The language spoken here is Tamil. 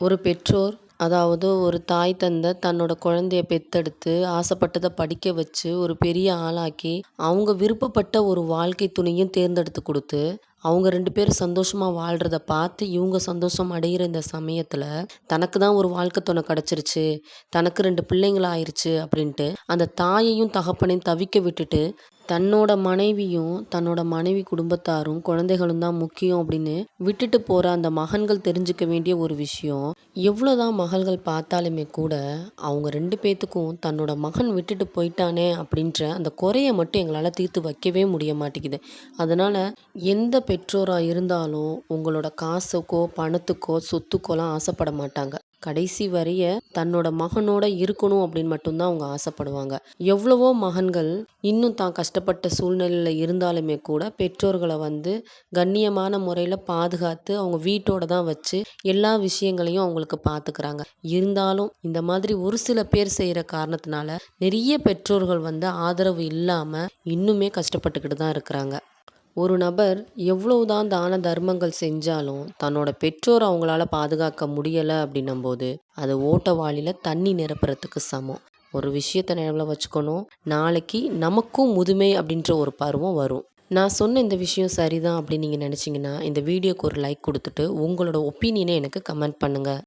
ஒரு பெற்றோர், அதாவது ஒரு தாய் தந்தை தன்னோட குழந்தைய பெத்தெடுத்து, ஆசைப்பட்டத படிக்க வச்சு, ஒரு பெரிய ஆளாக்கி, அவங்க விருப்பப்பட்ட ஒரு வாழ்க்கை துணையும் தேர்ந்தெடுத்து குடுத்து, அவங்க 2 பேரும் சந்தோஷமா வாழ்றத பார்த்து, இவங்க சந்தோஷம் அடையிற இந்த சமயத்துல, தனக்கு தான் ஒரு வாழ்க்கை துணை கிடைச்சிருச்சு, தனக்கு 2 பிள்ளைங்கள ஆயிருச்சு அப்படின்ட்டு, அந்த தாயையும் தகப்பனையும் தவிக்க விட்டுட்டு, தன்னோட மனைவியும், தன்னோட மனைவி குடும்பத்தாரும், குழந்தைகளும் தான் முக்கியம் அப்படின்னு விட்டுட்டு போற அந்த மகன்கள் தெரிஞ்சுக்க வேண்டிய ஒரு விஷயம். எவ்வளோதான் மகள்கள் பார்த்தாலுமே கூட, அவங்க 2 பேத்துக்கும் தன்னோட மகன் விட்டுட்டு போயிட்டானே அப்படின்ற அந்த குறைய மட்டும் எங்களால தீர்த்து வைக்கவே முடிய மாட்டேங்குது. அதனால எந்த பெற்றோரா இருந்தாலும் உங்களோட காசுக்கோ, பணத்துக்கோ, சொத்துக்கோலாம் ஆசைப்பட மாட்டாங்க. கடைசி வரைய தன்னோட மகனோட இருக்கணும் அப்படின்னு மட்டும்தான் அவங்க ஆசைப்படுவாங்க. எவ்வளவோ மகன்கள் இன்னும் தான் கஷ்டப்பட்ட சூழ்நிலையில இருந்தாலுமே கூட பெற்றோர்கள கண்ணியமான முறையில பாதுகாத்து அவங்க வீட்டோட தான் வச்சு எல்லா விஷயங்களையும் அவங்களுக்கு பார்த்துக்கிறாங்க. இருந்தாலும் இந்த மாதிரி ஒரு சில பேர் செய்கிற காரணத்தினால நிறைய பெற்றோர்கள் ஆதரவு இல்லாம இன்னுமே கஷ்டப்பட்டுக்கிட்டு தான் இருக்கிறாங்க. ஒரு நபர் எவ்வளவுதான் தான தர்மங்கள் செஞ்சாலும் தன்னோட பெற்றோர் அவங்களால பாதுகாக்க முடியலை அப்படின்னும்போது அது ஓட்டவாளியில் தண்ணி நிரப்புறதுக்கு சமம். ஒரு விஷயத்தை நினைவில் வச்சுக்கணும், நாளைக்கு நமக்கும் முதுமை அப்படின்ற ஒரு பருவம் வரும். நான் சொன்ன இந்த விஷயம் சரிதான் அப்படின்னு நீங்கள் நினச்சிங்கன்னா இந்த வீடியோக்கு ஒரு லைக் கொடுத்துட்டு உங்களோட ஒப்பீனியனை எனக்கு கமெண்ட் பண்ணுங்கள்.